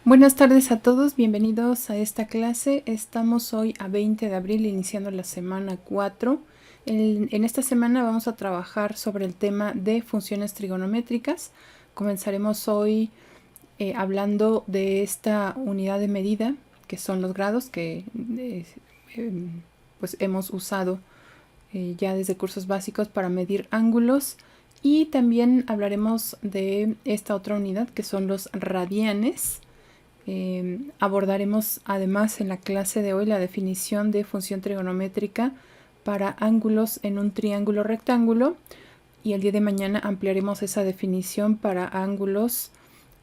Buenas tardes a todos, bienvenidos a esta clase. Estamos hoy a 20 de abril iniciando la semana 4. En esta semana vamos a trabajar sobre el tema de funciones trigonométricas. Comenzaremos hoy hablando de esta unidad de medida que son los grados que pues hemos usado ya desde cursos básicos para medir ángulos, y también hablaremos de esta otra unidad que son los radianes. Abordaremos además en la clase de hoy la definición de función trigonométrica para ángulos en un triángulo rectángulo, y el día de mañana ampliaremos esa definición para ángulos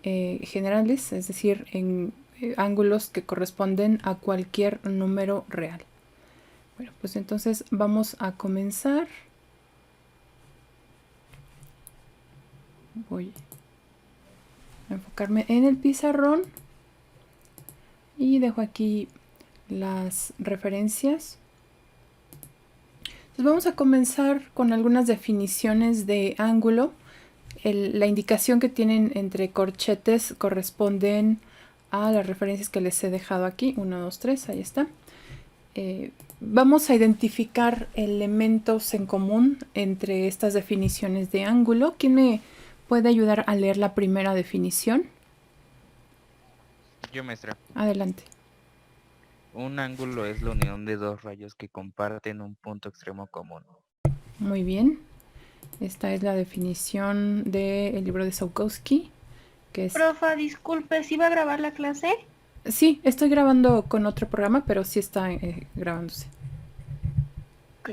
generales, es decir, en ángulos que corresponden a cualquier número real. Bueno, pues entonces vamos a comenzar. Voy a enfocarme en el pizarrón y dejo aquí las referencias. Entonces vamos a comenzar con algunas definiciones de ángulo. La indicación que tienen entre corchetes corresponden a las referencias que les he dejado aquí. 1, 2, 3, ahí está. Vamos a identificar elementos en común entre estas definiciones de ángulo. ¿Quién me puede ayudar a leer la primera definición? Yo, maestra. Adelante. Un ángulo es la unión de dos rayos que comparten un punto extremo común. Muy bien. Esta es la definición del libro de Saukowski, que es... Profa, disculpe, ¿sí va a grabar la clase? Sí, estoy grabando con otro programa, pero sí está grabándose. Ok,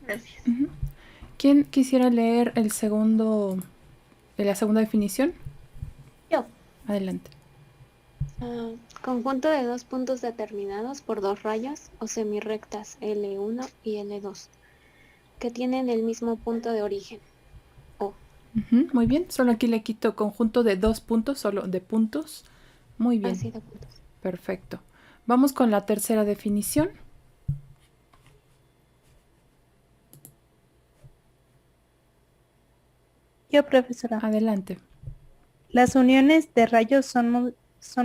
gracias. ¿Quién quisiera leer la segunda definición? Yo. Adelante. Conjunto de dos puntos determinados por dos rayas o semirrectas L1 y L2 que tienen el mismo punto de origen. O. Muy bien, solo aquí le quito conjunto de dos puntos, solo de puntos. Muy bien. Así de puntos. Perfecto. Vamos con la tercera definición. Yo, profesora. Adelante. Las uniones de rayos son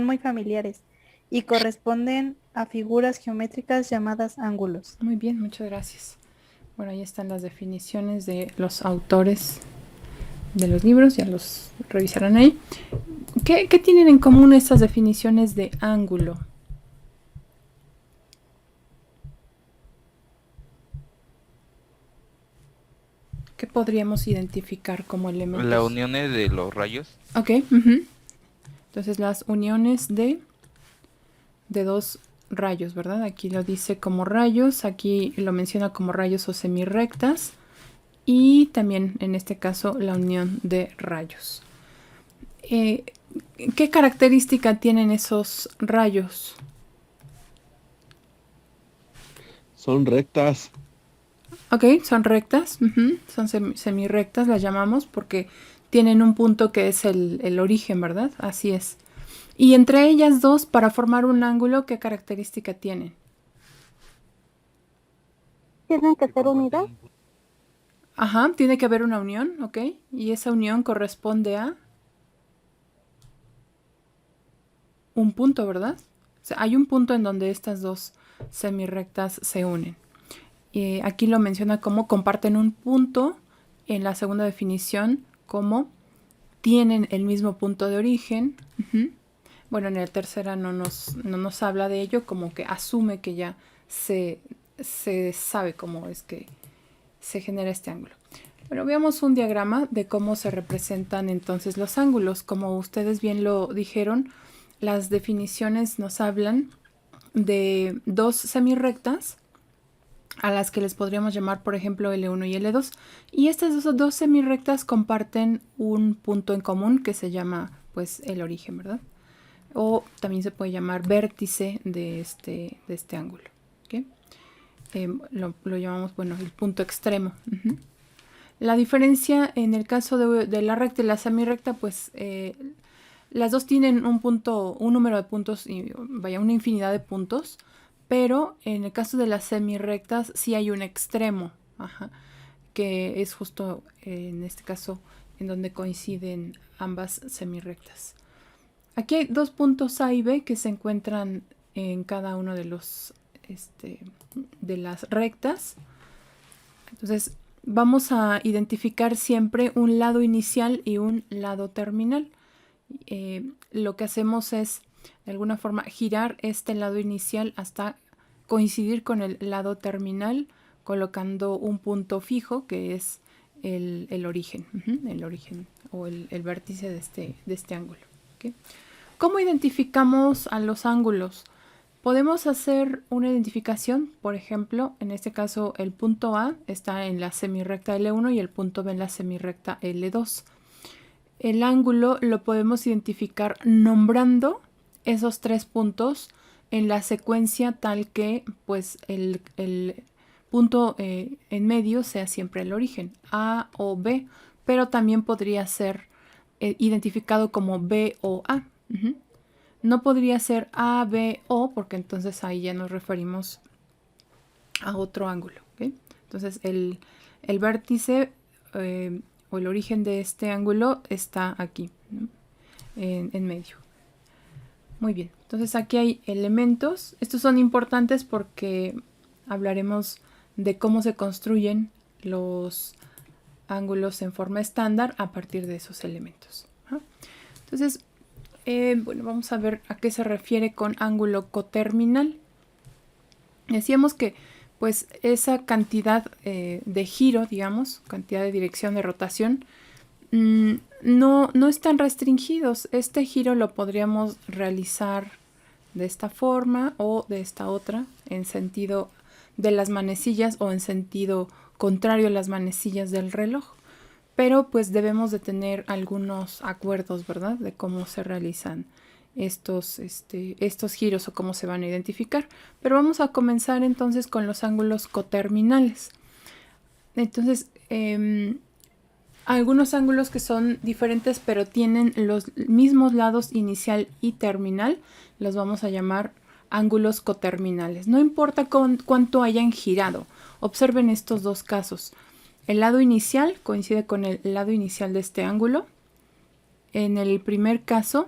muy familiares y corresponden a figuras geométricas llamadas ángulos. Muy bien, muchas gracias. Bueno, ahí están las definiciones de los autores de los libros, ya los revisarán ahí. ¿Qué tienen en común estas definiciones de ángulo? ¿Qué podríamos identificar como elementos? La unión de los rayos. Ok. Entonces las uniones de dos rayos, ¿verdad? Aquí lo dice como rayos, aquí lo menciona como rayos o semirrectas, y también en este caso la unión de rayos. ¿Qué característica tienen esos rayos? Son rectas. Ok, son rectas, son semirrectas, las llamamos porque tienen un punto que es el origen, ¿verdad? Así es. Y entre ellas dos, para formar un ángulo, ¿qué característica tienen? ¿Tienen que ser unidas? Ajá, tiene que haber una unión, ¿ok? Y esa unión corresponde a un punto, ¿verdad? O sea, hay un punto en donde estas dos semirrectas se unen. Aquí lo menciona como comparten un punto. En la segunda definición, como tienen el mismo punto de origen. Bueno, en la tercera no nos habla de ello, como que asume que ya se sabe cómo es que se genera este ángulo. Bueno, veamos un diagrama de cómo se representan entonces los ángulos. Como ustedes bien lo dijeron, las definiciones nos hablan de dos semirrectas a las que les podríamos llamar, por ejemplo, L1 y L2. Y estas dos semirrectas comparten un punto en común que se llama, pues, el origen, ¿verdad? O también se puede llamar vértice de este ángulo. ¿Okay? Lo llamamos, bueno, el punto extremo. La diferencia en el caso de la recta y la semirrecta, pues las dos tienen un número de puntos, y vaya, una infinidad de puntos, pero en el caso de las semirrectas sí hay un extremo, que es justo en este caso en donde coinciden ambas semirrectas. Aquí hay dos puntos A y B que se encuentran en cada uno de los de las rectas. Entonces vamos a identificar siempre un lado inicial y un lado terminal. Lo que hacemos es de alguna forma girar este lado inicial hasta coincidir con el lado terminal, colocando un punto fijo que es el origen, el origen o el vértice de este ángulo. ¿Okay? ¿Cómo identificamos a los ángulos? Podemos hacer una identificación, por ejemplo, en este caso el punto A está en la semirrecta L1 y el punto B en la semirrecta L2. El ángulo lo podemos identificar nombrando esos tres puntos en la secuencia tal que pues el punto en medio sea siempre el origen, A o B, pero también podría ser identificado como B o A. No podría ser A, B, O, porque entonces ahí ya nos referimos a otro ángulo. ¿Okay? Entonces el vértice o el origen de este ángulo está aquí, ¿no? en medio. Muy bien, entonces aquí hay elementos. Estos son importantes porque hablaremos de cómo se construyen los ángulos en forma estándar a partir de esos elementos. Entonces, bueno, vamos a ver a qué se refiere con ángulo coterminal. Decíamos que pues esa cantidad de giro, digamos, cantidad de dirección de rotación, no están restringidos. Este giro lo podríamos realizar de esta forma o de esta otra, en sentido de las manecillas o en sentido contrario a las manecillas del reloj. Pero pues debemos de tener algunos acuerdos, ¿verdad? De cómo se realizan estos giros o cómo se van a identificar. Pero vamos a comenzar entonces con los ángulos coterminales. Entonces, algunos ángulos que son diferentes pero tienen los mismos lados inicial y terminal, los vamos a llamar ángulos coterminales. No importa cuánto hayan girado. Observen estos dos casos. El lado inicial coincide con el lado inicial de este ángulo. En el primer caso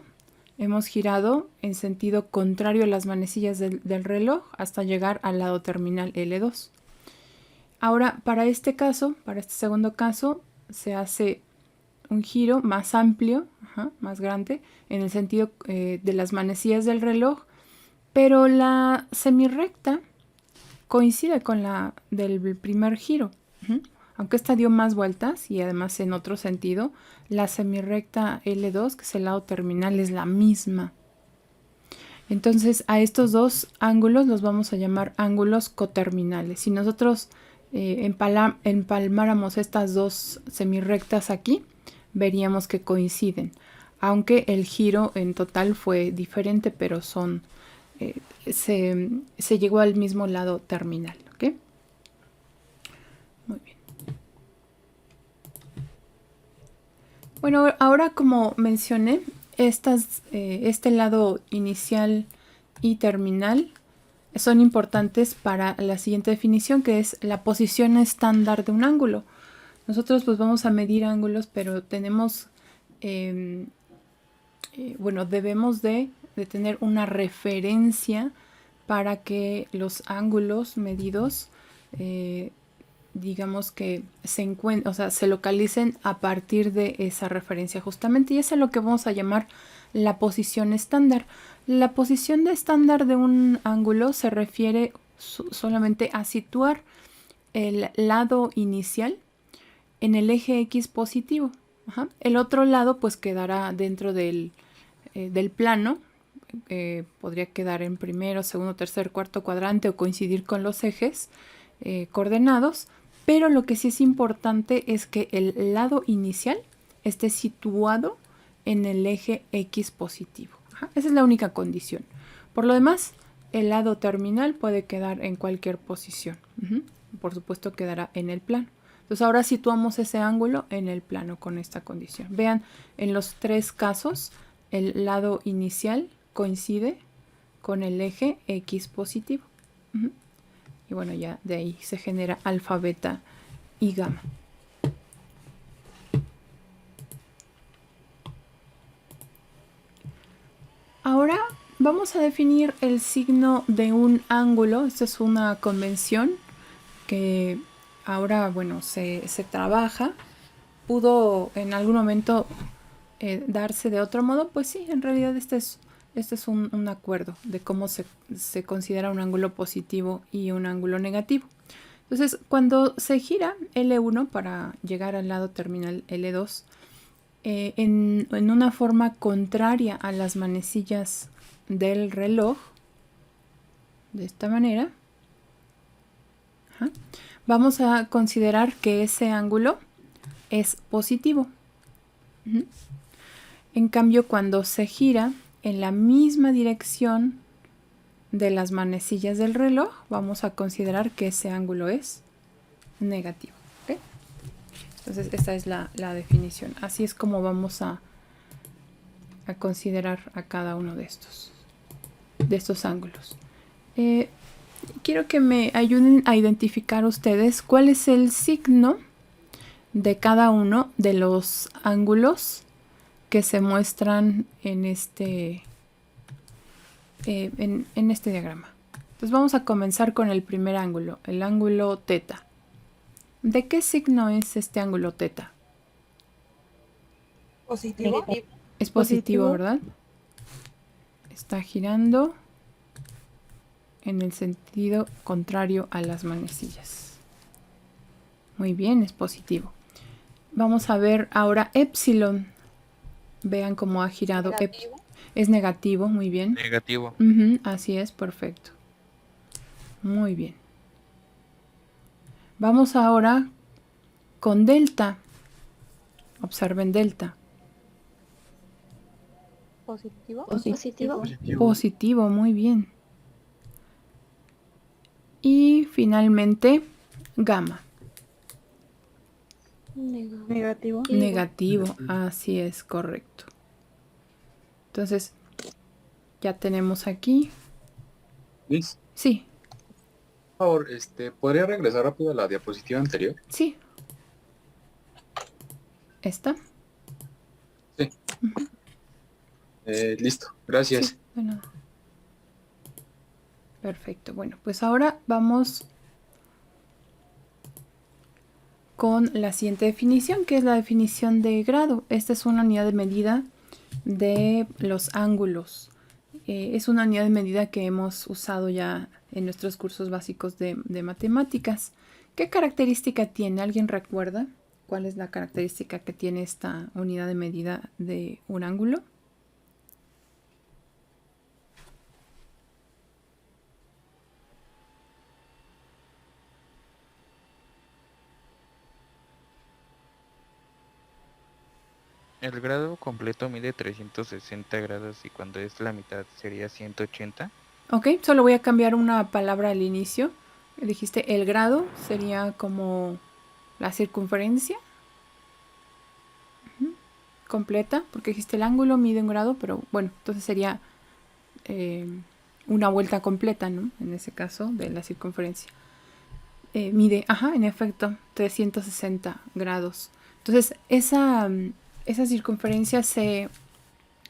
hemos girado en sentido contrario a las manecillas del reloj hasta llegar al lado terminal L2. Ahora, para este caso, para este segundo caso, se hace un giro más amplio, más grande, en el sentido de las manecillas del reloj, pero la semirrecta coincide con la del primer giro. Aunque esta dio más vueltas y además en otro sentido, la semirrecta L2, que es el lado terminal, es la misma. Entonces a estos dos ángulos los vamos a llamar ángulos coterminales. Si nosotros empalmáramos estas dos semirrectas aquí, veríamos que coinciden. Aunque el giro en total fue diferente, pero se llegó al mismo lado terminal. ¿Okay? Muy bien. Bueno, ahora como mencioné, este lado inicial y terminal son importantes para la siguiente definición, que es la posición estándar de un ángulo. Nosotros pues vamos a medir ángulos, pero tenemos, bueno, debemos de tener una referencia para que los ángulos medidos digamos que se localicen a partir de esa referencia justamente, y eso es lo que vamos a llamar la posición estándar. La posición estándar de un ángulo se refiere solamente a situar el lado inicial en el eje X positivo. El otro lado pues quedará dentro del plano, podría quedar en primero, segundo, tercer, cuarto cuadrante o coincidir con los ejes coordenados. Pero lo que sí es importante es que el lado inicial esté situado en el eje X positivo. Esa es la única condición. Por lo demás, el lado terminal puede quedar en cualquier posición. Por supuesto, quedará en el plano. Entonces ahora situamos ese ángulo en el plano con esta condición. Vean, en los tres casos, el lado inicial coincide con el eje X positivo. Y bueno, ya de ahí se genera alfa, beta y gamma. vamos a definir el signo de un ángulo. Esta es una convención que ahora, bueno, se trabaja. Pudo en algún momento darse de otro modo. Pues sí, en realidad este es un acuerdo de cómo se considera un ángulo positivo y un ángulo negativo. Entonces, cuando se gira L1 para llegar al lado terminal L2, en una forma contraria a las manecillas del reloj, de esta manera, vamos a considerar que ese ángulo es positivo. En cambio, cuando se gira en la misma dirección de las manecillas del reloj, vamos a considerar que ese ángulo es negativo. ¿Okay? Entonces, esta es la definición. Así es como vamos a considerar a cada uno de estos ángulos. Quiero que me ayuden a identificar ustedes cuál es el signo de cada uno de los ángulos que se muestran en este diagrama. Entonces vamos a comenzar con el primer ángulo, el ángulo teta. ¿De qué signo es este ángulo teta? Positivo. Es positivo, ¿verdad? Está girando en el sentido contrario a las manecillas. Muy bien, es positivo. Vamos a ver ahora epsilon. Vean cómo ha girado. Es negativo, muy bien. Negativo. Así es, perfecto. Muy bien. Vamos ahora con delta. Observen delta. Positivo. Positivo. Positivo, muy bien. Y finalmente, gamma. Negativo. Negativo, así es, correcto. Entonces, ya tenemos aquí. Liz, Sí, por favor, ¿podría regresar rápido a la diapositiva anterior? sí. ¿Esta? Sí. Listo, gracias. Sí, de nada. Perfecto. Bueno, pues ahora vamos con la siguiente definición, que es la definición de grado. Esta es una unidad de medida de los ángulos. Es una unidad de medida que hemos usado ya en nuestros cursos básicos de matemáticas. ¿Qué característica tiene? ¿Alguien recuerda cuál es la característica que tiene esta unidad de medida de un ángulo? El grado completo mide 360 grados y cuando es la mitad sería 180. Ok, solo voy a cambiar una palabra al inicio. Dijiste el grado, sería como la circunferencia completa, porque dijiste el ángulo mide un grado, pero bueno, entonces sería una vuelta completa, ¿no? En ese caso, de la circunferencia. Mide, en efecto, 360 grados. Entonces, esa circunferencia se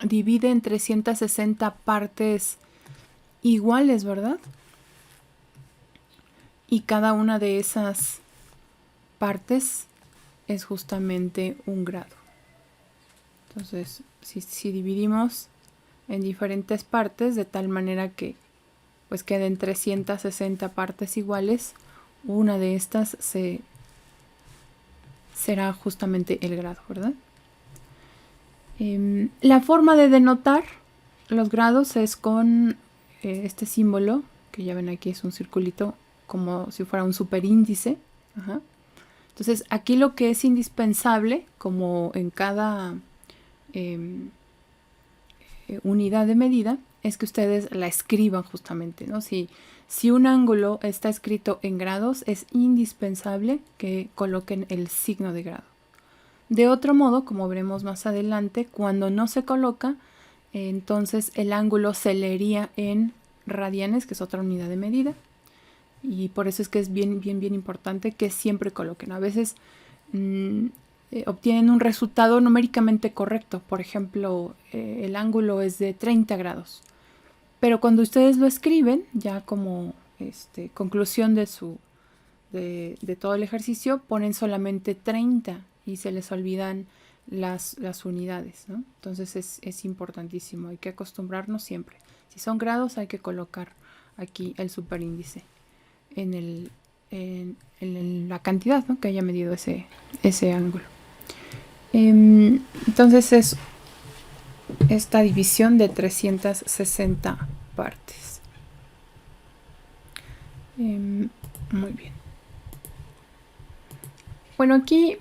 divide en 360 partes iguales, ¿verdad? Y cada una de esas partes es justamente un grado. Entonces, si dividimos en diferentes partes de tal manera que pues queden 360 partes iguales, una de estas será justamente el grado, ¿verdad? La forma de denotar los grados es con este símbolo, que ya ven aquí es un circulito como si fuera un superíndice. Entonces aquí lo que es indispensable, como en cada unidad de medida, es que ustedes la escriban justamente, ¿no? Si un ángulo está escrito en grados, es indispensable que coloquen el signo de grado. De otro modo, como veremos más adelante, cuando no se coloca, entonces el ángulo se leería en radianes, que es otra unidad de medida. Y por eso es que es bien importante que siempre coloquen. A veces obtienen un resultado numéricamente correcto. Por ejemplo, el ángulo es de 30 grados. Pero cuando ustedes lo escriben, ya como conclusión de todo el ejercicio, ponen solamente 30 y se les olvidan las unidades, ¿no? Entonces es importantísimo, hay que acostumbrarnos siempre. Si son grados, hay que colocar aquí el superíndice en la cantidad, ¿no?, que haya medido ese ángulo. Entonces es esta división de 360 partes. Muy bien. Bueno, aquí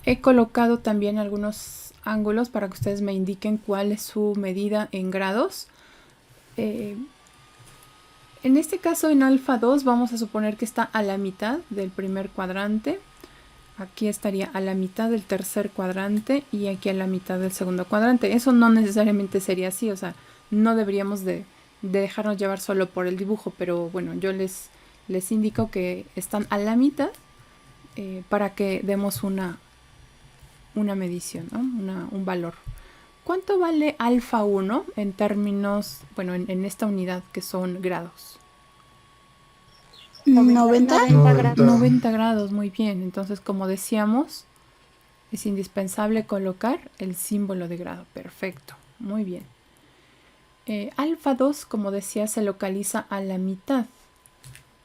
he colocado también algunos ángulos para que ustedes me indiquen cuál es su medida en grados. En este caso, en alfa 2, vamos a suponer que está a la mitad del primer cuadrante. Aquí estaría a la mitad del tercer cuadrante y aquí a la mitad del segundo cuadrante. Eso no necesariamente sería así, o sea, no deberíamos de dejarnos llevar solo por el dibujo, pero bueno, yo les indico que están a la mitad para que demos una medición, ¿no? Un valor. ¿Cuánto vale alfa 1 en términos, bueno, en esta unidad que son grados? 90 grados. 90 grados, muy bien. Entonces, como decíamos, es indispensable colocar el símbolo de grado. Perfecto, muy bien. Alfa 2, como decía, se localiza a la mitad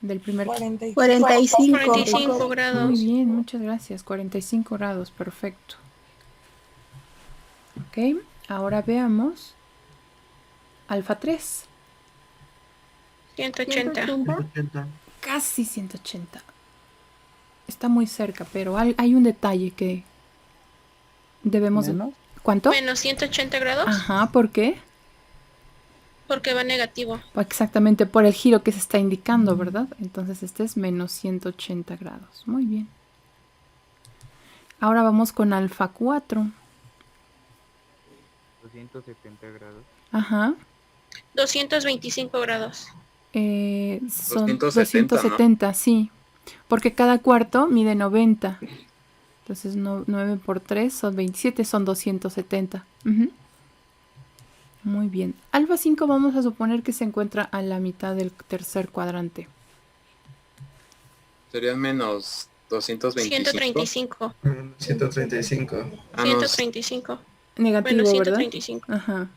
del primer 45 grados. Muy bien, muchas gracias. 45 grados, perfecto. Ok, ahora veamos alfa 3. 180. Casi 180. Está muy cerca, pero hay un detalle que debemos de... ¿Menos? ¿Cuánto? Menos 180 grados. Ajá, ¿por qué? Porque va negativo. Exactamente por el giro que se está indicando, ¿verdad? Entonces este es menos 180 grados. Muy bien. Ahora vamos con alfa 4. 270 grados. Ajá. 225 grados. Son 270, 270, sí. Porque cada cuarto mide 90. Entonces 9 por 3 son 27, son 270. Ujú. Muy bien. Alfa 5 vamos a suponer que se encuentra a la mitad del tercer cuadrante. Serían menos 225. 135. 135. Ah, no, 135. Negativo, Menos ¿verdad? 135. Ajá.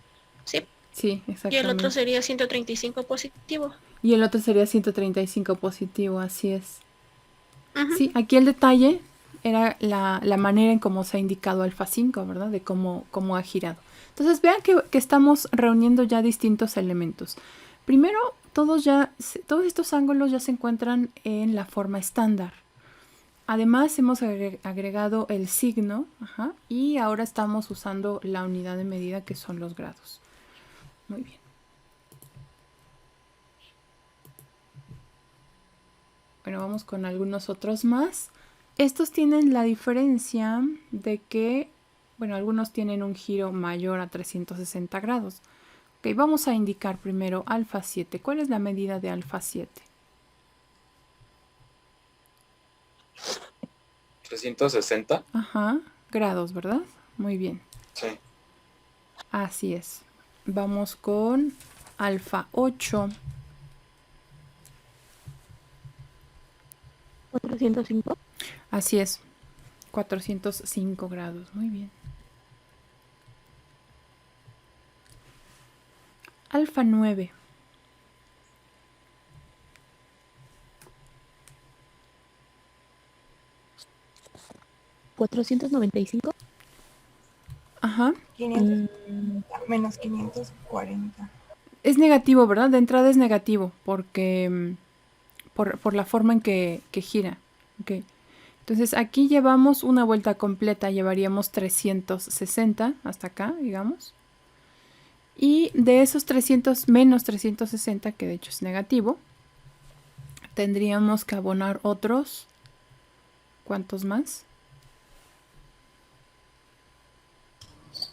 Sí. Sí, Y exactamente. el otro sería 135 positivo. Y el otro sería 135 positivo, así es. Ujú. Sí, aquí el detalle era la manera en cómo se ha indicado alfa 5, ¿verdad? De cómo ha girado. Entonces vean que estamos reuniendo ya distintos elementos. Primero, todos estos ángulos ya se encuentran en la forma estándar. Además hemos agregado el signo, ajá, y ahora estamos usando la unidad de medida que son los grados. Muy bien. Bueno, vamos con algunos otros más. Estos tienen la diferencia de que, bueno, algunos tienen un giro mayor a 360 grados. Ok, vamos a indicar primero alfa 7. ¿Cuál es la medida de alfa 7? 360. Ajá, grados, ¿verdad? Muy bien. Sí. Así es. Vamos con alfa 8. 405. Así es. 405 grados. Muy bien. Alfa 9. 495. Ajá. 500, menos 540. Es negativo, ¿verdad? De entrada es negativo porque por la forma en que gira. Okay. Entonces aquí llevamos una vuelta completa, llevaríamos 360 hasta acá, digamos. Y de esos 300 menos 360, que de hecho es negativo, tendríamos que abonar otros. ¿Cuántos más?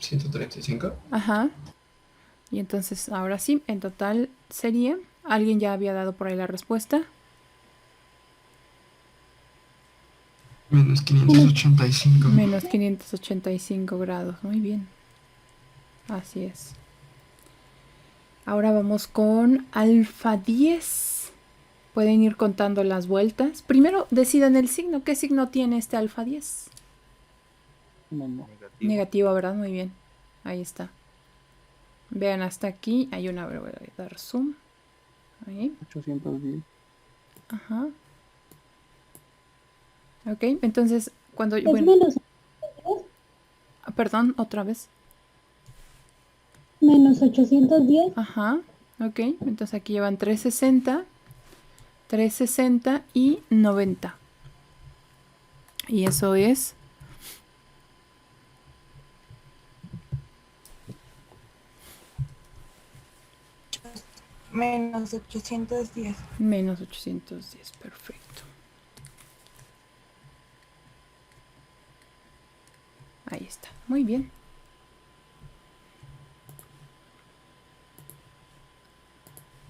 135. Ajá. Y entonces ahora sí, en total sería... ¿Alguien ya había dado por ahí la respuesta? Menos 585. Menos 585 grados. Muy bien. Así es. Ahora vamos con alfa 10. Pueden ir contando las vueltas. Primero decidan el signo. ¿Qué signo tiene este alfa 10? Negativo. Negativo, ¿verdad? Muy bien. Ahí está. Vean hasta aquí. Hay una, voy a dar zoom. Ahí. 810. Ajá. Ok, entonces cuando... Es Bueno, perdón, otra vez. menos 810. Ajá. Ok, entonces aquí llevan 360, 360 y 90. Y eso es... Menos 810. Menos 810, perfecto. Ahí está, muy bien.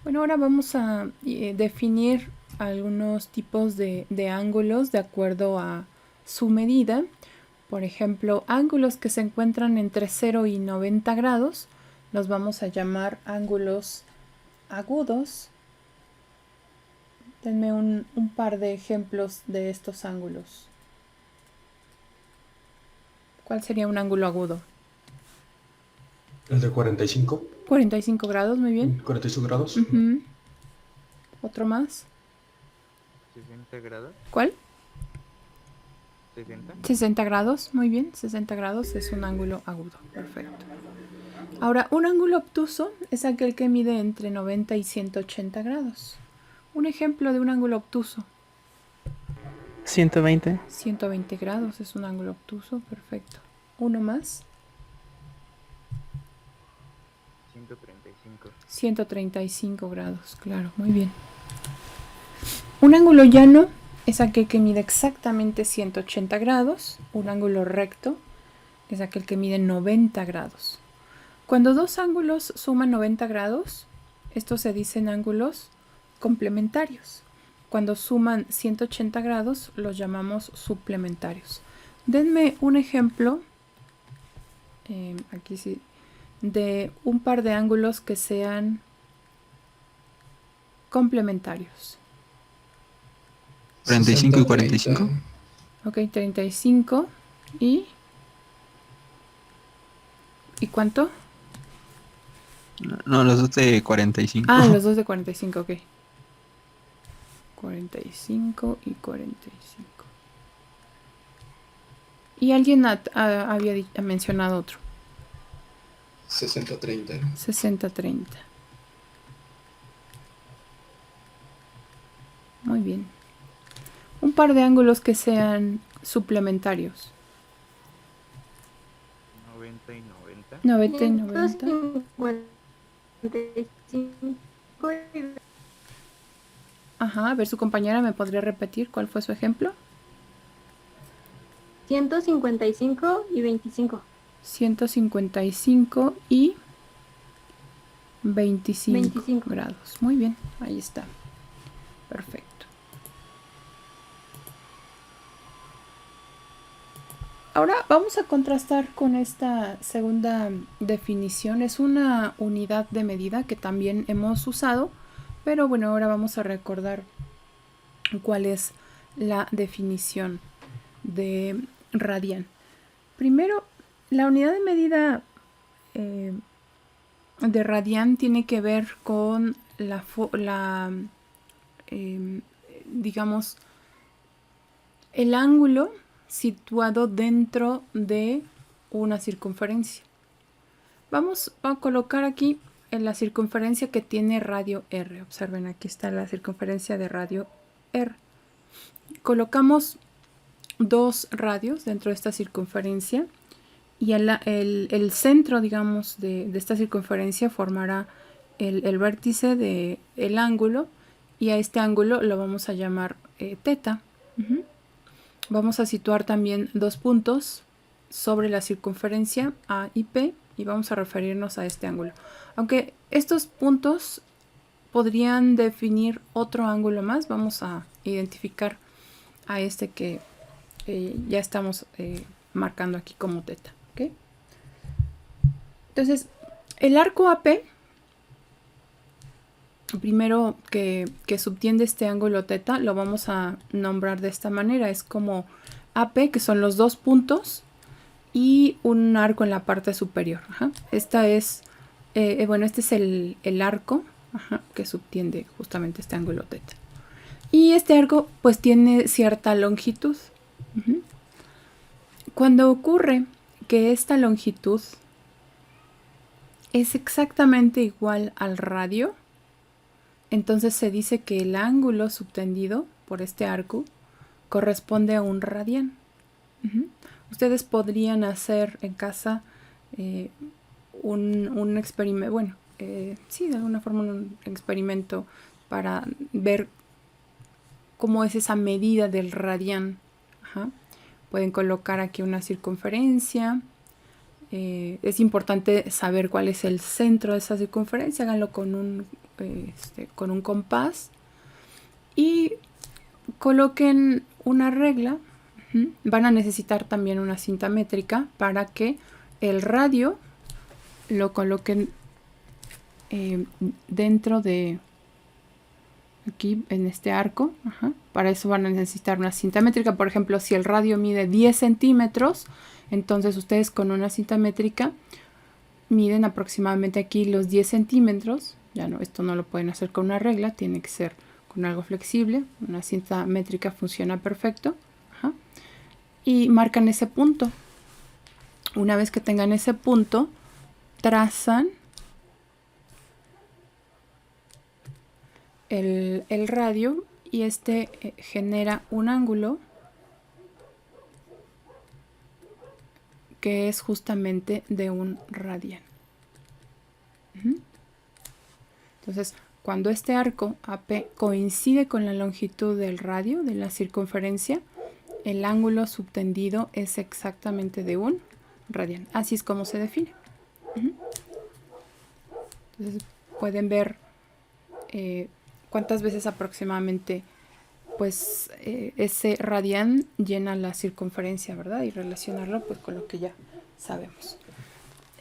Bueno, ahora vamos a definir algunos tipos de ángulos de acuerdo a su medida. Por ejemplo, ángulos que se encuentran entre 0 y 90 grados los vamos a llamar ángulos agudos. Denme un par de ejemplos de estos ángulos. ¿Cuál sería un ángulo agudo? El de 45. 45 grados, muy bien. 45 grados. Ujú. ¿Otro más? 60 grados. ¿Cuál? 60. 60 grados, muy bien. 60 grados es un ángulo agudo. Perfecto. Ahora, un ángulo obtuso es aquel que mide entre 90 y 180 grados. Un ejemplo de un ángulo obtuso. 120. 120 grados es un ángulo obtuso. Perfecto. Uno más. 135. 135 grados, claro, muy bien. Un ángulo llano es aquel que mide exactamente 180 grados. Un ángulo recto es aquel que mide 90 grados. Cuando dos ángulos suman 90 grados, estos se dicen ángulos complementarios. Cuando suman 180 grados, los llamamos suplementarios. Denme un ejemplo, aquí sí, de un par de ángulos que sean complementarios. 45 y 45. Ok, 35 y... ¿Y cuánto? No, los dos de 45. Ah, los dos de 45, ok. 45 y 45. Y alguien había mencionado otro. 60-30. 60-30. Muy bien. Un par de ángulos que sean suplementarios. 90 y 90. 90 y 90. 155 y Ajá, a ver, su compañera me podría repetir cuál fue su ejemplo. 155 y 25. 155 y 25 25. grados. Muy bien, ahí está. Perfecto. Ahora vamos a contrastar con esta segunda definición. Es una unidad de medida que también hemos usado, pero bueno, ahora vamos a recordar cuál es la definición de radian. Primero, la unidad de medida de radian tiene que ver con digamos, el ángulo situado dentro de una circunferencia. Vamos a colocar aquí en la circunferencia que tiene radio R. Observen, aquí está la circunferencia de radio R. Colocamos dos radios dentro de esta circunferencia y el centro, digamos, de esta circunferencia formará el vértice del ángulo, y a este ángulo lo vamos a llamar teta. Vamos a situar también dos puntos sobre la circunferencia A y P y vamos a referirnos a este ángulo. Aunque estos puntos podrían definir otro ángulo más, vamos a identificar a este que ya estamos marcando aquí como teta. ¿Okay? Entonces, el arco AP primero que subtiende este ángulo teta lo vamos a nombrar de esta manera. Es como AP, que son los dos puntos, y un arco en la parte superior. Ajá. Esta es, este es el arco, ajá, que subtiende justamente este ángulo teta. Y este arco pues tiene cierta longitud. Ujú. Cuando ocurre que esta longitud es exactamente igual al radio, entonces se dice que el ángulo subtendido por este arco corresponde a un radián. Ujú. Ustedes podrían hacer en casa un experimento, bueno, sí, de alguna forma un experimento para ver cómo es esa medida del radián. Ajá. Pueden colocar aquí una circunferencia. Es importante saber cuál es el centro de esa circunferencia. Háganlo con un compás y coloquen una regla. Ujú. Van a necesitar también una cinta métrica para que el radio lo coloquen dentro de aquí en este arco. Ajá. Para eso van a necesitar una cinta métrica. Por ejemplo, si el radio mide 10 centímetros, entonces ustedes con una cinta métrica miden aproximadamente aquí los 10 centímetros. Ya no, esto no lo pueden hacer con una regla, tiene que ser con algo flexible. Una cinta métrica funciona perfecto. Ajá. Y marcan ese punto. Una vez que tengan ese punto, trazan el radio y este genera un ángulo que es justamente de un radián. Ujú. Entonces, cuando este arco AP coincide con la longitud del radio, de la circunferencia, el ángulo subtendido es exactamente de un radián. Así es como se define. Ujú. Entonces, pueden ver cuántas veces aproximadamente pues ese radián llena la circunferencia, ¿verdad? Y relacionarlo pues con lo que ya sabemos.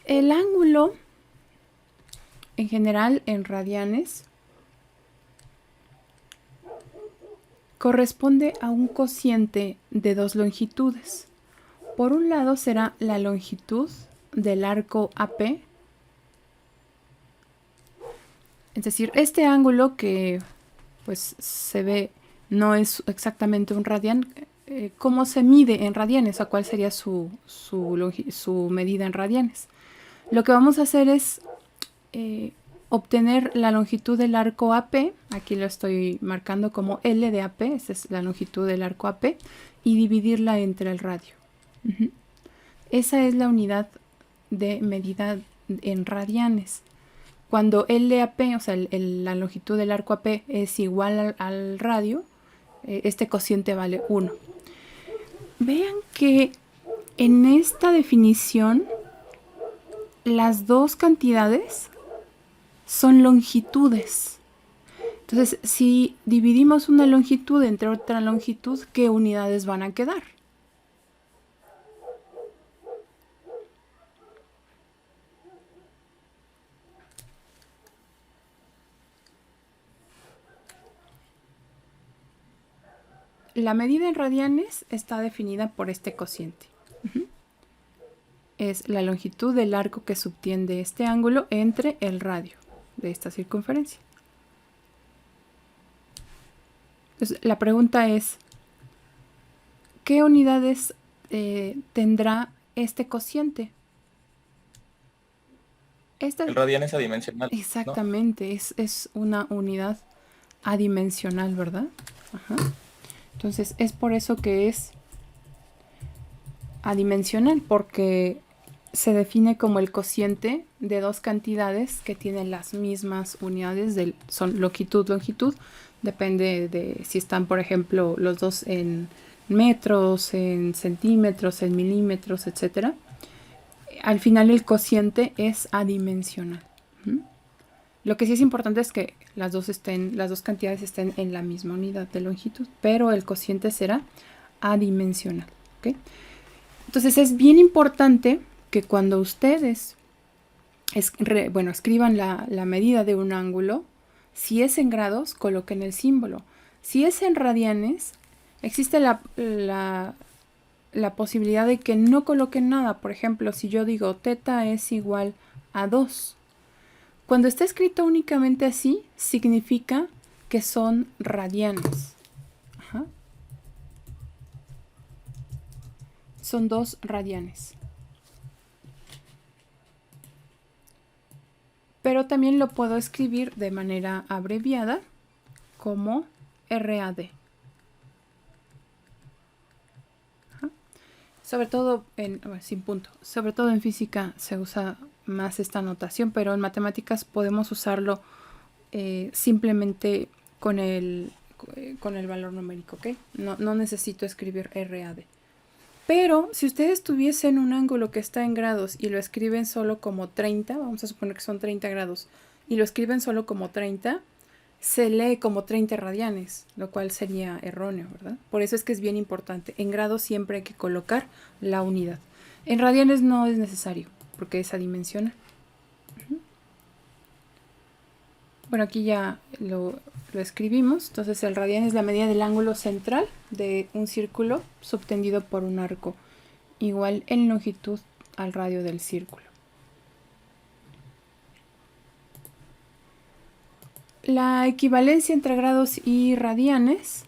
El ángulo en general en radianes corresponde a un cociente de dos longitudes. Por un lado será la longitud del arco AP. Es decir, este ángulo que pues se ve no es exactamente un radián. ¿Cómo se mide en radianes? ¿O cuál sería su medida en radianes? Lo que vamos a hacer es obtener la longitud del arco AP. Aquí lo estoy marcando como L de AP. Esa es la longitud del arco AP. Y dividirla entre el radio. Uh-huh. Esa es la unidad de medida en radianes. Cuando L de AP, o sea, la longitud del arco AP es igual al radio, este cociente vale 1. Vean que en esta definición las dos cantidades son longitudes. Entonces, si dividimos una longitud entre otra longitud, ¿qué unidades van a quedar? La medida en radianes está definida por este cociente. Uh-huh. Es la longitud del arco que subtiende este ángulo entre el radio de esta circunferencia. Entonces, la pregunta es, ¿qué unidades tendrá este cociente? El radián es adimensional. Exactamente, ¿no? Es una unidad adimensional, ¿verdad? Ajá. Entonces es por eso que es adimensional, porque se define como el cociente de dos cantidades que tienen las mismas unidades, son longitud, depende de si están, por ejemplo, los dos en metros, en centímetros, en milímetros, etc. Al final el cociente es adimensional. ¿Mm? Lo que sí es importante es que las dos cantidades estén en la misma unidad de longitud, pero el cociente será adimensional. ¿Okay? Entonces es bien importante que cuando ustedes escriban la medida de un ángulo, Si es en grados, coloquen el símbolo. Si es en radianes, existe la posibilidad de que no coloquen nada. Por ejemplo, si yo digo teta es igual a 2. Cuando está escrito únicamente así, significa que son radianes. Ajá. Son 2 radianes. Pero también lo puedo escribir de manera abreviada como RAD. Ajá. Sobre todo sin punto. Sobre todo en física se usa más esta notación, pero en matemáticas podemos usarlo simplemente con el valor numérico, ¿ok? No necesito escribir RAD. Pero si ustedes tuviesen un ángulo que está en grados y lo escriben solo como 30, vamos a suponer que son 30 grados, y lo escriben solo como 30, se lee como 30 radianes, lo cual sería erróneo, ¿verdad? Por eso es que es bien importante. En grados siempre hay que colocar la unidad. En radianes no es necesario, porque es adimensional. Bueno, aquí ya lo escribimos. Entonces el radián es la medida del ángulo central de un círculo subtendido por un arco igual en longitud al radio del círculo. La equivalencia entre grados y radianes,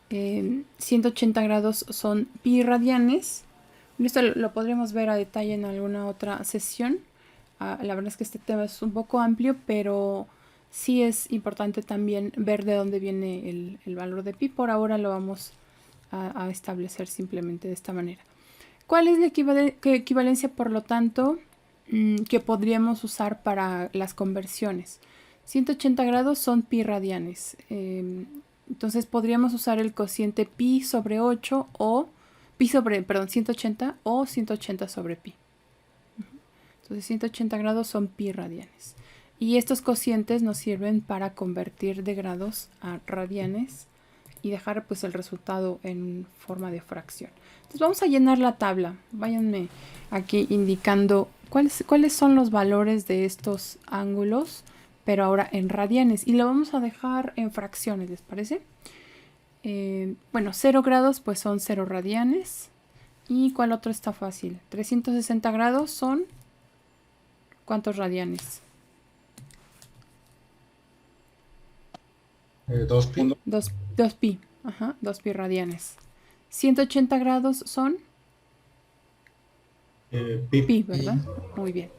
180 grados son pi radianes. Esto lo podremos ver a detalle en alguna otra sesión. La verdad es que este tema es un poco amplio, pero sí es importante también ver de dónde viene el valor de pi. Por ahora lo vamos a establecer simplemente de esta manera. ¿Cuál es la equivalencia, por lo tanto, que podríamos usar para las conversiones? 180 grados son pi radianes. Entonces podríamos usar el cociente pi sobre 8 o pi sobre, perdón, 180 o 180 sobre pi. Entonces 180 grados son pi radianes. Y estos cocientes nos sirven para convertir de grados a radianes y dejar pues el resultado en forma de fracción. Entonces vamos a llenar la tabla. Váyanme aquí indicando cuáles son los valores de estos ángulos, pero ahora en radianes. Y lo vamos a dejar en fracciones, ¿les parece? Bueno, 0 grados pues son 0 radianes. ¿Y cuál otro está fácil? 360 grados son... ¿cuántos radianes? 2 pi. 2 pi. Ajá, 2 pi radianes. 180 grados son... pi, ¿verdad? Muy bien.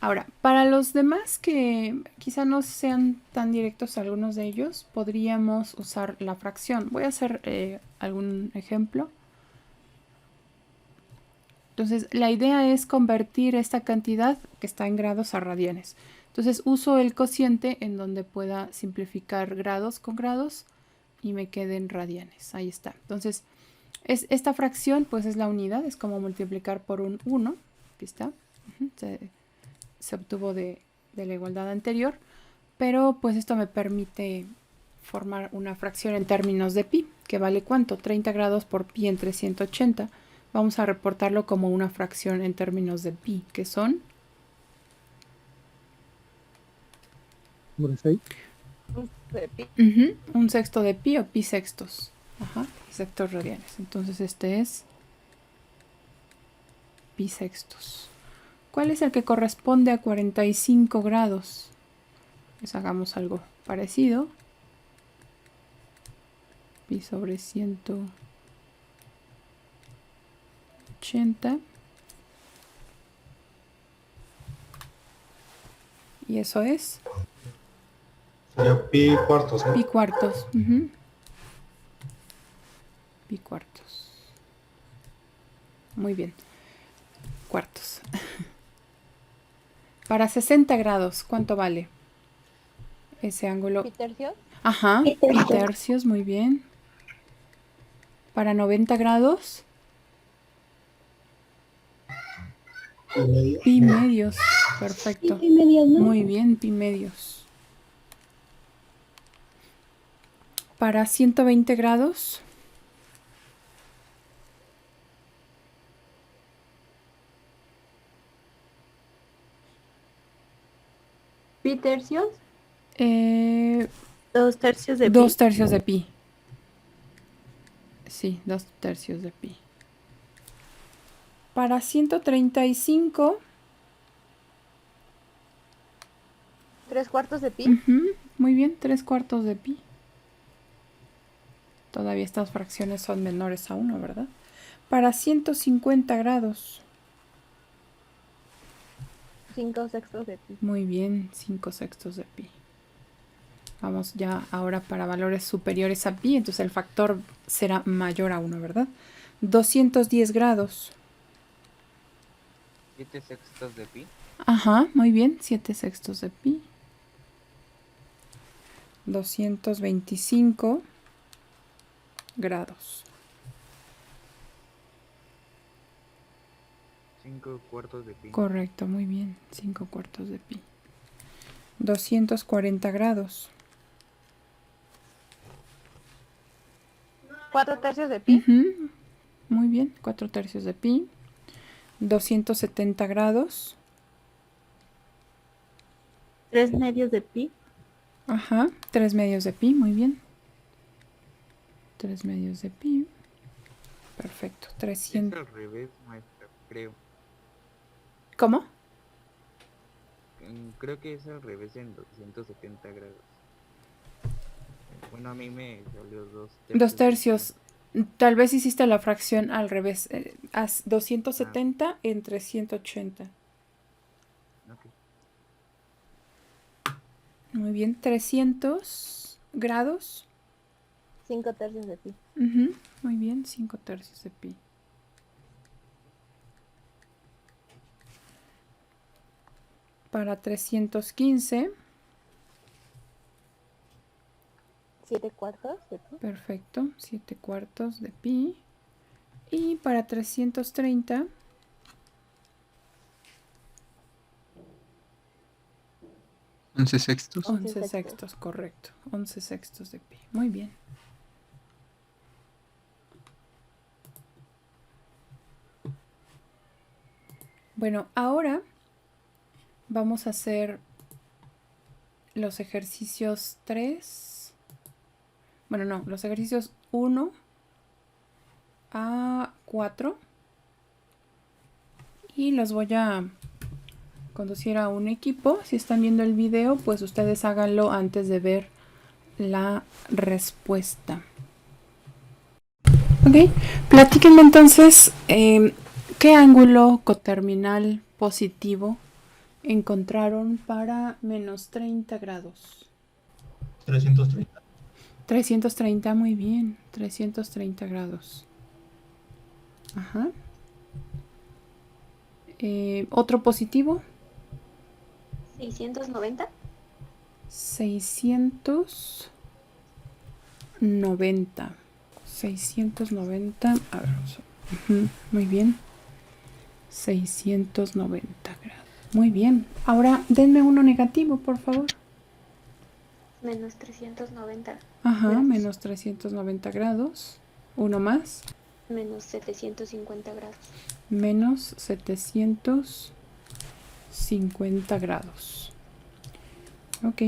Ahora, para los demás que quizá no sean tan directos algunos de ellos, podríamos usar la fracción. Voy a hacer algún ejemplo. Entonces, la idea es convertir esta cantidad que está en grados a radianes. Entonces, uso el cociente en donde pueda simplificar grados con grados y me queden radianes. Ahí está. Entonces, esta fracción pues es la unidad, es como multiplicar por un 1. Aquí está. Se obtuvo de la igualdad anterior, pero pues esto me permite formar una fracción en términos de pi, que vale ¿cuánto? 30 grados por pi entre 180. Vamos a reportarlo como una fracción en términos de pi, que son... un sexto de pi o pi sextos. Ajá, sextos radianes. Entonces este es pi sextos. ¿Cuál es el que corresponde a 45 grados? Pues hagamos algo parecido. Pi sobre 180. Y eso es... sería pi cuartos, ¿no? Pi cuartos. Pi cuartos. Muy bien. Cuartos. Para 60 grados, ¿cuánto vale ese ángulo? ¿Pi tercios? Ajá, pi tercios, muy bien. Para 90 grados, pi medios. Perfecto. Pi medios, ¿no? Muy bien, pi medios. Para 120 grados, ¿Pi tercios? 2 tercios de pi. 2 tercios de pi. Sí, 2 tercios de pi. Para 135. 3 cuartos de pi. Muy bien, 3 cuartos de pi. Todavía estas fracciones son menores a 1, ¿verdad? Para 150 grados. 5 sextos de pi. Muy bien, 5 sextos de pi. Vamos ya ahora para valores superiores a pi, entonces el factor será mayor a 1, ¿verdad? 210 grados. 7 sextos de pi. Ajá, muy bien, 7 sextos de pi. 225 grados. 5 cuartos de pi. Correcto, muy bien, 5 cuartos de pi. 240 grados. 4 tercios de pi. Muy bien, 4 tercios de pi. 270 grados. 3 medios de pi. Ajá, 3 medios de pi, muy bien. 3 medios de pi. Perfecto, 300. Es al revés, maestra, creo. ¿Cómo? Creo que es al revés en 270 grados. Bueno, a mí me salió 2 tercios. 2 tercios. Tal vez hiciste la fracción al revés. Haz 270 entre 180. Ok. Muy bien, 300 grados. 5 tercios de pi. Muy bien, 5 tercios de pi. Para 315. 7 cuartos de pi. Perfecto, 7 cuartos de pi. Y para 330. 11 sextos. 11 sextos, correcto. 11 sextos de pi. Muy bien. Bueno, ahora vamos a hacer los ejercicios 3. Bueno, no, los ejercicios 1 a 4. Y los voy a conducir a un equipo. Si están viendo el video, pues ustedes háganlo antes de ver la respuesta. Ok, platíquenme entonces qué ángulo coterminal positivo encontraron para menos 30 grados. 330. 330, muy bien. 330 grados. Ajá. Otro positivo. 690. 690. 690. A ver, muy bien. 690 grados. Muy bien. Ahora denme uno negativo, por favor. Menos 390. Ajá, grados. menos 390 grados. Uno más. Menos 750 grados. Menos 750 grados. Ok.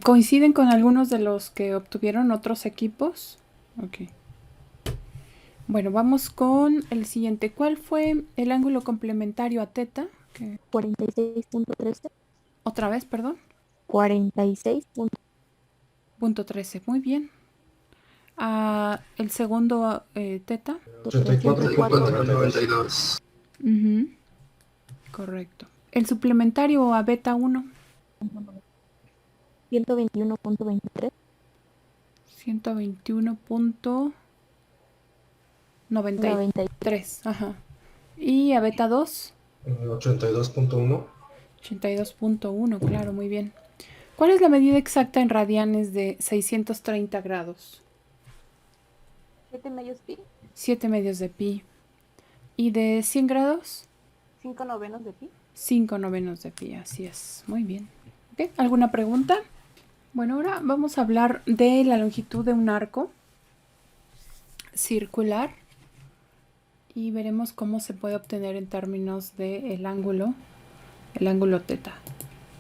¿Coinciden con algunos de los que obtuvieron otros equipos? Ok. Bueno, vamos con el siguiente. ¿Cuál fue el ángulo complementario a teta? 46.13. Otra vez, perdón. 46.13. Muy bien. El segundo teta. 84.92. Correcto. El suplementario a beta 1. 121.23. 121.93. Ajá. Y a beta 2. 82.1. 82.1, claro, muy bien. ¿Cuál es la medida exacta en radianes de 630 grados? 7 medios pi. 7 medios de pi. ¿Y de 100 grados? 5 novenos de pi. 5 novenos de pi, así es. Muy bien. ¿Okay? ¿Alguna pregunta? Bueno, ahora vamos a hablar de la longitud de un arco circular y veremos cómo se puede obtener en términos del ángulo teta.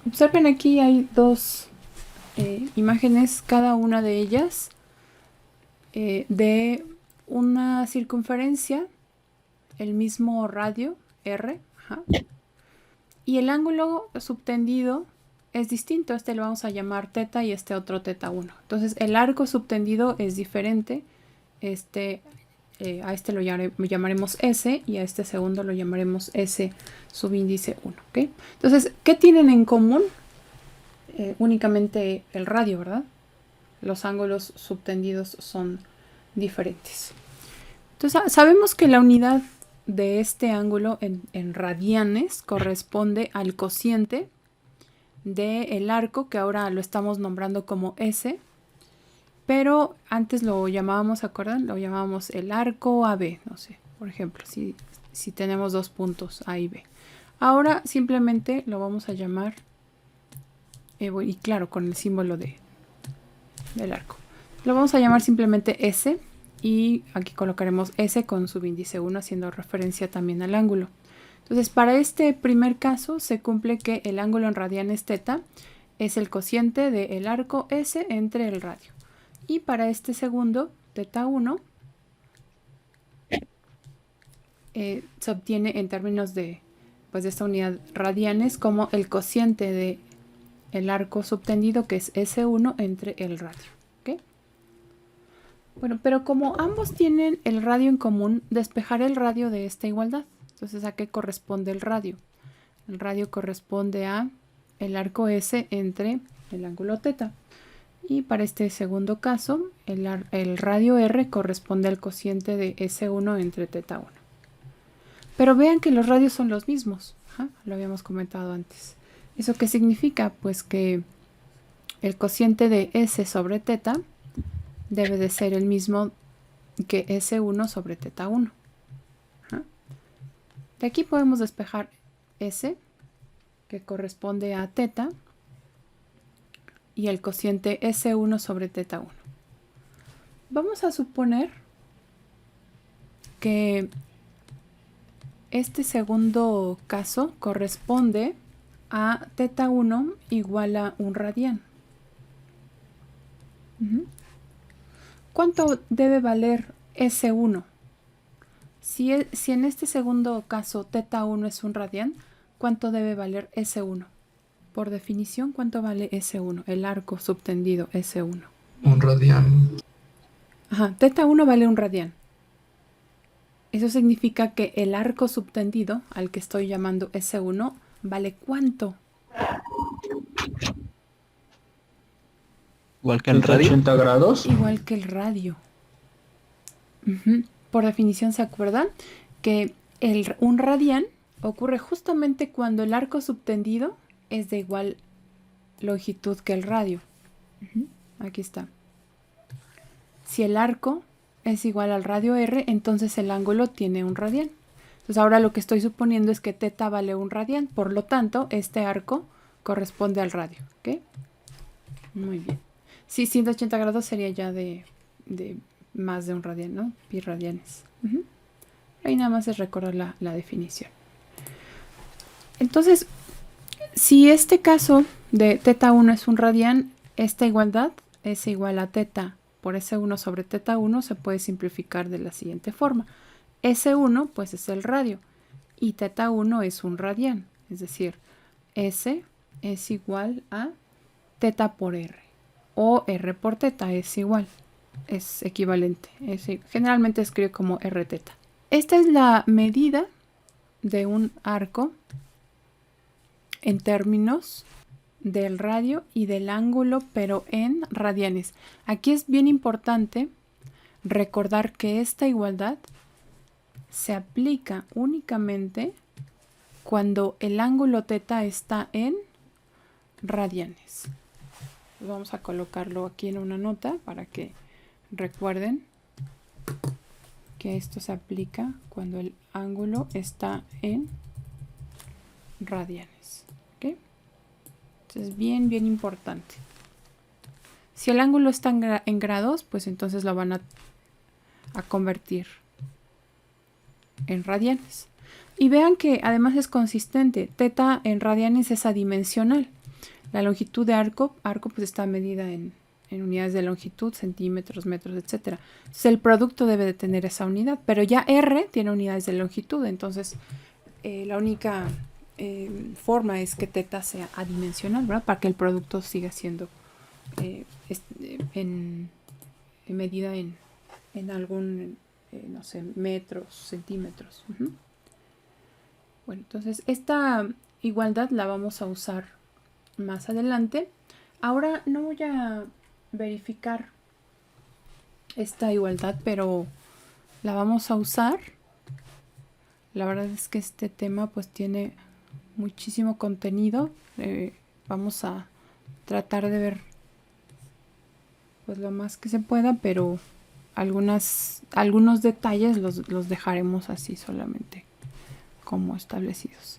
Observen aquí hay dos imágenes, cada una de ellas, de una circunferencia, el mismo radio, R, ajá, y el ángulo subtendido es distinto. Este lo vamos a llamar teta y este otro teta 1. Entonces el arco subtendido es diferente. A este lo llamaremos S y a este segundo lo llamaremos S subíndice 1. ¿Okay? Entonces, ¿qué tienen en común? Únicamente el radio, ¿verdad? Los ángulos subtendidos son diferentes. Entonces, sabemos que la unidad de este ángulo en radianes corresponde al cociente del arco, que ahora lo estamos nombrando como S, pero antes lo llamábamos, ¿se acuerdan? Lo llamábamos el arco AB, no sé, por ejemplo, si tenemos dos puntos A y B. Ahora simplemente lo vamos a llamar, y claro, con el símbolo del arco. Lo vamos a llamar simplemente S, y aquí colocaremos S con subíndice 1, haciendo referencia también al ángulo. Entonces, para este primer caso se cumple que el ángulo en radianes teta es el cociente del arco S entre el radio. Y para este segundo, teta 1, se obtiene en términos de esta unidad radianes como el cociente del arco subtendido, que es S1 entre el radio. ¿Okay? Bueno, pero como ambos tienen el radio en común, despejaré el radio de esta igualdad. Entonces, ¿a qué corresponde el radio? El radio corresponde a el arco S entre el ángulo teta. Y para este segundo caso, el radio R corresponde al cociente de S1 entre teta 1. Pero vean que los radios son los mismos. Ajá, lo habíamos comentado antes. ¿Eso qué significa? Pues que el cociente de S sobre teta debe de ser el mismo que S1 sobre teta 1. Ajá. De aquí podemos despejar S, que corresponde a teta, y el cociente S1 sobre teta 1. Vamos a suponer que este segundo caso corresponde a teta 1 igual a 1 radián. ¿Cuánto debe valer S1? Si en este segundo caso teta 1 es 1 radián, ¿cuánto debe valer S1? Por definición, ¿cuánto vale S1? El arco subtendido S1. 1 radián. Ajá, teta 1 vale 1 radián. Eso significa que el arco subtendido, al que estoy llamando S1, ¿vale cuánto? Igual que el radio. 180 grados. Igual que el radio. Por definición, ¿se acuerdan? Que un radián ocurre justamente cuando el arco subtendido es de igual longitud que el radio. Aquí está. Si el arco es igual al radio R, entonces el ángulo tiene 1 radián. Entonces ahora lo que estoy suponiendo es que teta vale 1 radián. Por lo tanto, este arco corresponde al radio. ¿Ok? Muy bien. Sí, 180 grados sería ya de más de 1 radián, ¿no? Pi radianes. Ahí nada más es recordar la definición. Entonces, si este caso de teta 1 es 1 radián, esta igualdad es igual a teta por S1 sobre teta 1 se puede simplificar de la siguiente forma. S1 pues es el radio y teta 1 es 1 radián. Es decir, S es igual a teta por R. O R por teta es igual. Es equivalente. Generalmente se escribe como R teta. Esta es la medida de un arco en términos del radio y del ángulo, pero en radianes. Aquí es bien importante recordar que esta igualdad se aplica únicamente cuando el ángulo teta está en radianes. Vamos a colocarlo aquí en una nota para que recuerden que esto se aplica cuando el ángulo está en radianes. ¿Ok? Entonces, bien importante. Si el ángulo está en grados, pues entonces lo van a convertir en radianes. Y vean que además es consistente. Teta en radianes es adimensional. La longitud de arco pues está medida en unidades de longitud, centímetros, metros, etcétera. Entonces el producto debe de tener esa unidad, pero ya R tiene unidades de longitud, entonces la única forma es que teta sea adimensional, ¿verdad? Para que el producto siga siendo en medida en algún, no sé, metros, centímetros. Bueno, entonces esta igualdad la vamos a usar más adelante. Ahora no voy a verificar esta igualdad, pero la vamos a usar. La verdad es que este tema pues tiene muchísimo contenido. Vamos a tratar de ver pues lo más que se pueda, pero algunos detalles los dejaremos así solamente como establecidos.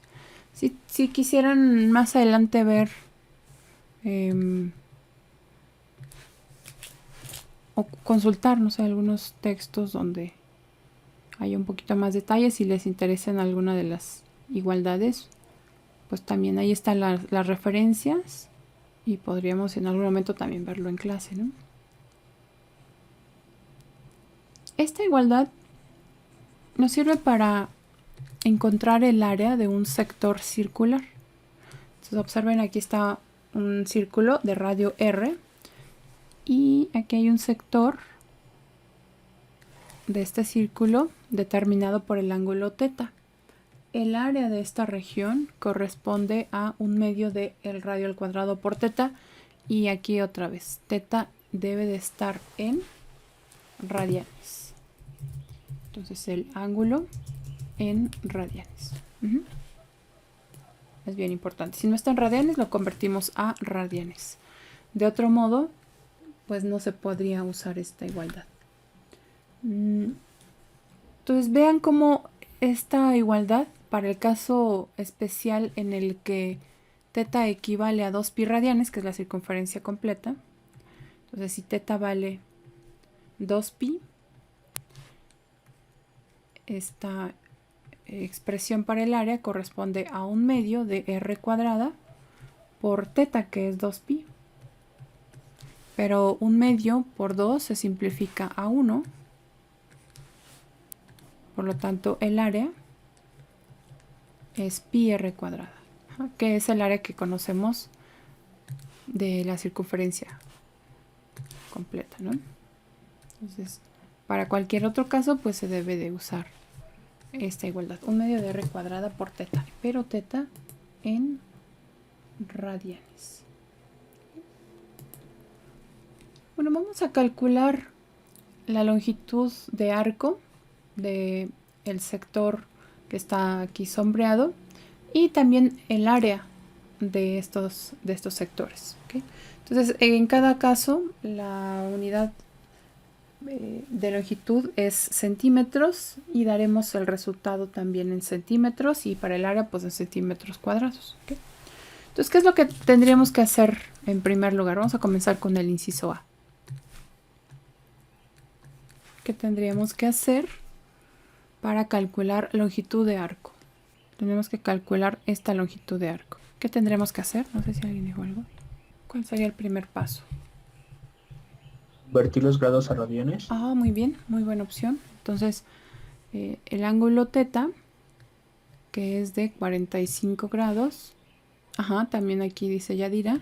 Si quisieran más adelante ver o consultar, no sé, algunos textos donde haya un poquito más detalles, si les interesan alguna de las igualdades, pues también ahí están las referencias y podríamos en algún momento también verlo en clase, ¿no? Esta igualdad nos sirve para encontrar el área de un sector circular. Entonces observen, aquí está un círculo de radio R y aquí hay un sector de este círculo determinado por el ángulo θ. El área de esta región corresponde a 1/2 de el radio al cuadrado por θ, y aquí otra vez θ debe de estar en radianes. Entonces el ángulo en radianes. Es bien importante. Si no está en radianes, lo convertimos a radianes. De otro modo, pues no se podría usar esta igualdad. Entonces vean cómo esta igualdad, para el caso especial en el que θ equivale a 2pi radianes, que es la circunferencia completa. Entonces si θ vale 2pi, esta expresión para el área corresponde a 1/2 de r cuadrada por θ, que es 2pi. Pero 1/2 por 2 se simplifica a 1. Por lo tanto, el área es pi r cuadrada, que es el área que conocemos de la circunferencia completa, ¿no? Entonces, para cualquier otro caso, pues se debe de usar esta igualdad. 1/2 de r cuadrada por θ, pero θ en radianes. Bueno, vamos a calcular la longitud de arco del sector que está aquí sombreado y también el área de estos sectores, ¿okay? Entonces, en cada caso, la unidad de longitud es centímetros y daremos el resultado también en centímetros, y para el área pues en centímetros cuadrados, ¿okay? Entonces, ¿qué es lo que tendríamos que hacer en primer lugar? Vamos a comenzar con el inciso A. ¿Qué tendríamos que hacer para calcular longitud de arco? Tenemos que calcular esta longitud de arco. ¿Qué tendremos que hacer? No sé si alguien dijo algo. ¿Cuál sería el primer paso? Convertir los grados a radianes. Ah, muy bien, muy buena opción. Entonces, el ángulo θ, que es de 45 grados, también aquí dice Yadira,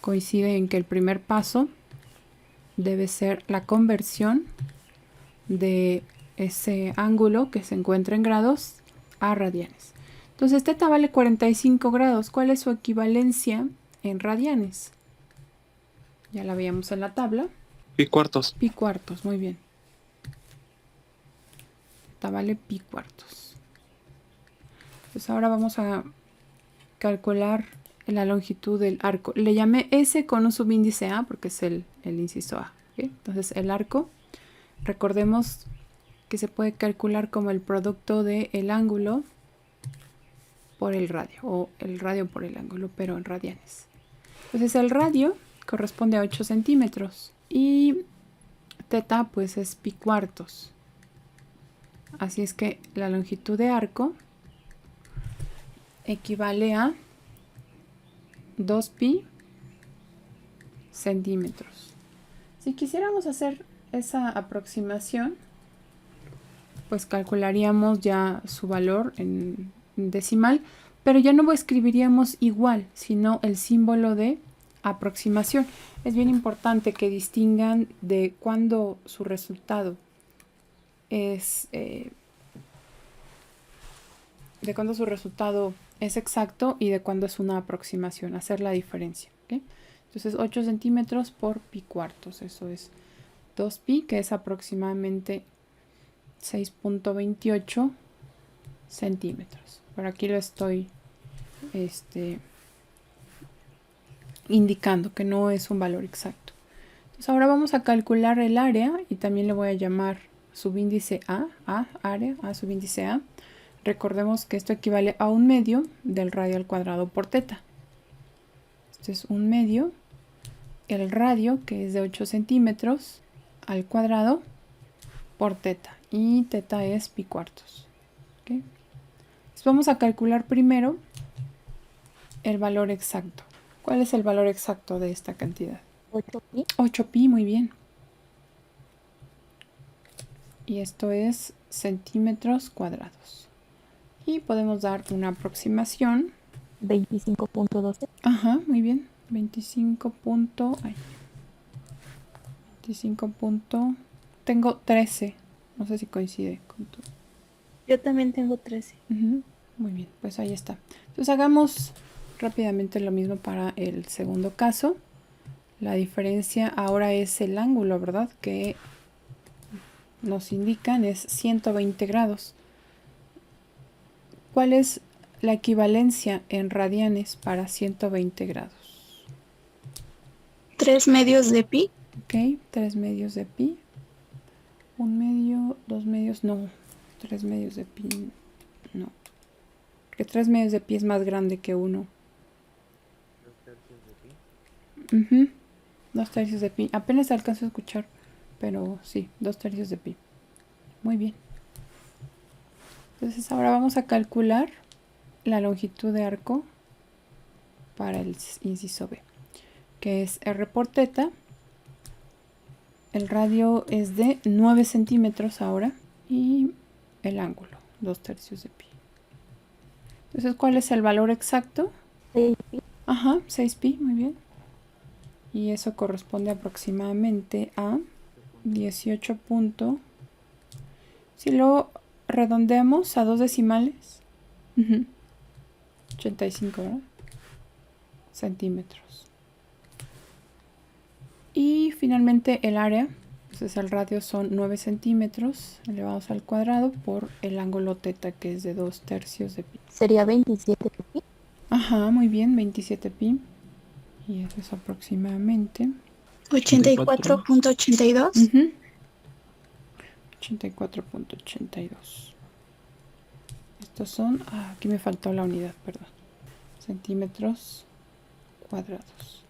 coincide en que el primer paso debe ser la conversión de ese ángulo que se encuentra en grados a radianes. Entonces θ vale 45 grados. ¿Cuál es su equivalencia en radianes? Ya la veíamos en la tabla. Pi cuartos. Pi cuartos, muy bien. θ vale pi cuartos. Pues ahora vamos a calcular la longitud del arco. Le llamé S con un subíndice A porque es el inciso A, ¿okay? Entonces el arco, recordemos que se puede calcular como el producto del ángulo por el radio, o el radio por el ángulo, pero en radianes. Entonces el radio corresponde a 8 centímetros y θ pues es pi cuartos. Así es que la longitud de arco equivale a 2pi centímetros. Si quisiéramos hacer esa aproximación, pues calcularíamos ya su valor en decimal, pero ya no escribiríamos igual, sino el símbolo de aproximación. Es bien importante que distingan de cuando su resultado es exacto y de cuando es una aproximación, hacer la diferencia. ¿Okay? Entonces 8 centímetros por pi cuartos, eso es 2pi, que es aproximadamente 6.28 centímetros. Por aquí lo estoy indicando que no es un valor exacto. Entonces ahora vamos a calcular el área y también le voy a llamar subíndice área, A subíndice A. Recordemos que esto equivale a 1/2 del radio al cuadrado por teta. Este es 1/2. El radio, que es de 8 centímetros, al cuadrado por teta. Y teta es pi cuartos. ¿Okay? Entonces vamos a calcular primero el valor exacto. ¿Cuál es el valor exacto de esta cantidad? 8pi. 8pi, muy bien. Y esto es centímetros cuadrados. Y podemos dar una aproximación. 25.12. Ajá, muy bien. 25 Tengo 13. No sé si coincide con tu. Yo también tengo 13. Muy bien, pues ahí está. Entonces hagamos rápidamente lo mismo para el segundo caso. La diferencia ahora es el ángulo, ¿verdad? Que nos indican es 120 grados. ¿Cuál es la equivalencia en radianes para 120 grados? 3 medios de pi. Ok, 3 medios de pi. 1 medio, 2 medios, no. 3 medios de pi, no. Porque 3 medios de pi es más grande que 1. 2 tercios de pi. Apenas alcanzo a escuchar, pero sí, 2 tercios de pi. Muy bien. Entonces ahora vamos a calcular la longitud de arco para el inciso B, que es R por teta. El radio es de 9 centímetros ahora y el ángulo, 2 tercios de pi. Entonces, ¿cuál es el valor exacto? 6pi. Ajá, 6pi, muy bien. Y eso corresponde aproximadamente a 18. Si lo redondeamos a 2 decimales, 85, ¿verdad? Centímetros. Y finalmente el área, entonces el radio son 9 centímetros elevados al cuadrado por el ángulo teta, que es de 2 tercios de pi. Sería 27pi. Ajá, muy bien, 27 pi. Y eso es aproximadamente 84.82. 84.82. Estos son, aquí me faltó la unidad, perdón. Centímetros cuadrados.